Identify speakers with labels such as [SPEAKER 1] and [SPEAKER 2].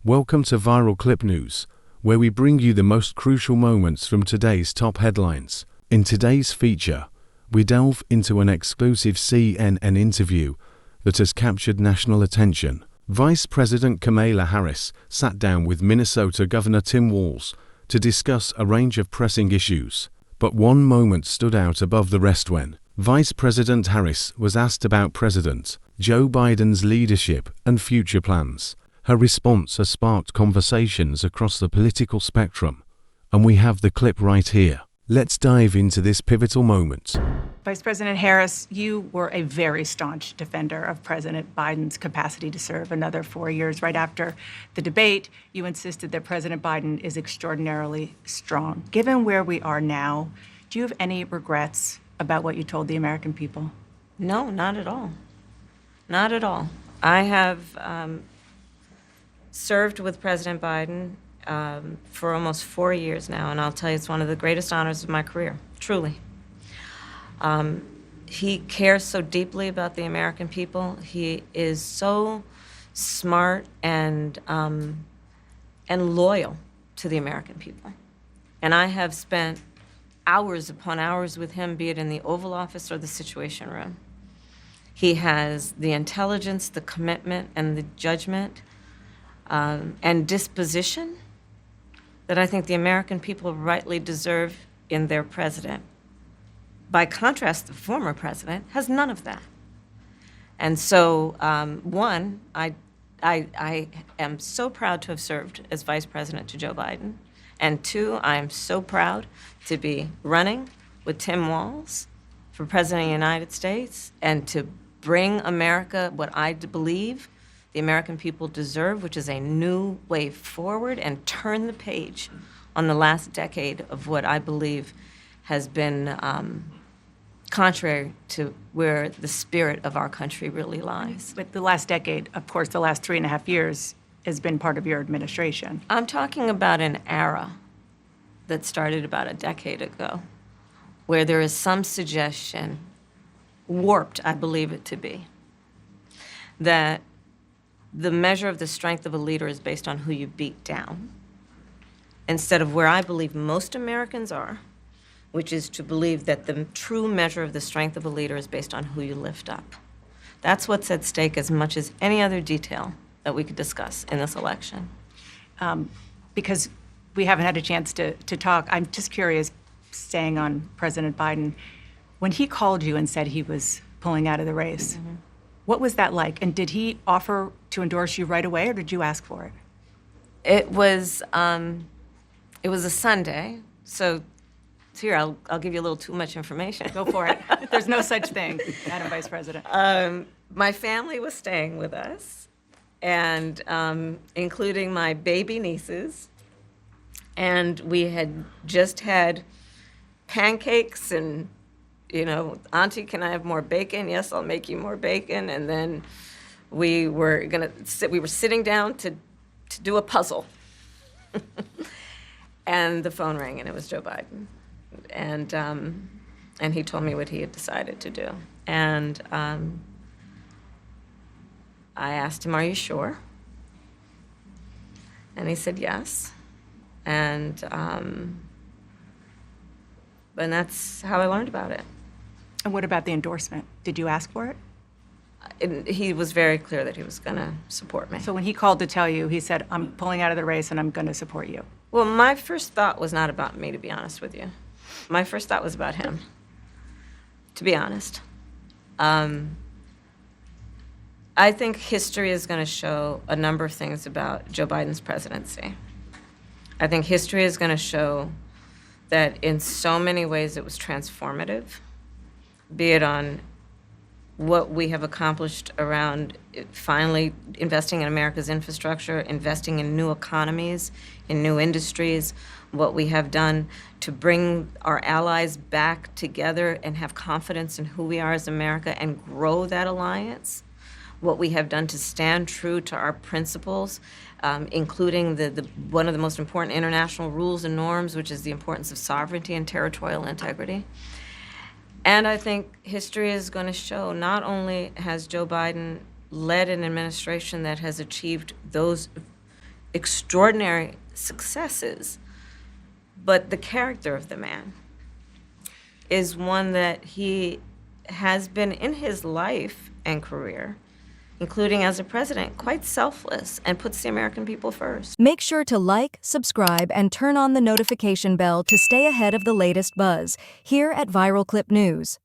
[SPEAKER 1] Welcome to Viral Clip News, where we bring you the most crucial moments from today's top headlines. In today's feature, we delve into an exclusive CNN interview that has captured national attention. Vice President Kamala Harris sat down with Minnesota Governor Tim Walz to discuss a range of pressing issues. But one moment stood out above the rest when Vice President Harris was asked about President Joe Biden's leadership and future plans. Her response has sparked conversations across the political spectrum, and we have the clip right here. Let's dive into this pivotal moment.
[SPEAKER 2] Vice President Harris, you were a very staunch defender of President Biden's capacity to serve another 4 years. Right after the debate, you insisted that President Biden is extraordinarily strong. Given where we are now, do you have any regrets about what you told the American people?
[SPEAKER 3] No, not at all. Not at all. I have served with President Biden for almost 4 years now, and I'll tell you, it's one of the greatest honors of my career, truly. He cares so deeply about the American people. He is so smart and loyal to the American people. And I have spent hours upon hours with him, be it in the Oval Office or the Situation Room. He has the intelligence, the commitment, and the judgment and disposition that I think the American people rightly deserve in their president. By contrast, the former president has none of that. And so, one, I am so proud to have served as vice president to Joe Biden. And two, I am so proud to be running with Tim Walz for president of the United States and to bring America what I believe the American people deserve, which is a new way forward, and turn the page on the last decade of what I believe has been contrary to where the spirit of our country really lies.
[SPEAKER 2] But the last decade, of course, the last 3.5 years, has been part of your administration.
[SPEAKER 3] I'm talking about an era that started about a decade ago, where there is some suggestion, warped I believe it to be, that the measure of the strength of a leader is based on who you beat down, instead of where I believe most Americans are, which is to believe that the true measure of the strength of a leader is based on who you lift up. That's what's at stake as much as any other detail that we could discuss in this election.
[SPEAKER 2] Because we haven't had a chance to talk, I'm just curious, staying on President Biden, when he called you and said he was pulling out of the race, what was that like? And did he offer to endorse you right away, or did you ask for it?
[SPEAKER 3] It was a Sunday, so here, I'll give you a little too much information.
[SPEAKER 2] Go for it. There's no such thing, Madam Vice President.
[SPEAKER 3] My family was staying with us, and including my baby nieces, and we had just had pancakes and, you know, Auntie, can I have more bacon? Yes, I'll make you more bacon. And then we were sitting down to do a puzzle. And the phone rang, and it was Joe Biden. And he told me what he had decided to do. And I asked him, "Are you sure?" And he said yes. And that's how I learned about it.
[SPEAKER 2] And what about the endorsement? Did you ask for it?
[SPEAKER 3] He was very clear that he was going to support me.
[SPEAKER 2] So when he called to tell you, he said, "I'm pulling out of the race and I'm going to support you."
[SPEAKER 3] Well, my first thought was not about me, to be honest with you. My first thought was about him, to be honest. I think history is going to show a number of things about Joe Biden's presidency. I think history is going to show that in so many ways it was transformative, be it on what we have accomplished around finally investing in America's infrastructure, investing in new economies, in new industries, what we have done to bring our allies back together and have confidence in who we are as America and grow that alliance, what we have done to stand true to our principles, including one of the most important international rules and norms, which is the importance of sovereignty and territorial integrity. And I think history is going to show not only has Joe Biden led an administration that has achieved those extraordinary successes, but the character of the man is one that he has been in his life and career, including as a president, quite selfless and puts the American people first.
[SPEAKER 4] Make sure to like, subscribe, and turn on the notification bell to stay ahead of the latest buzz here at Viral Clip News.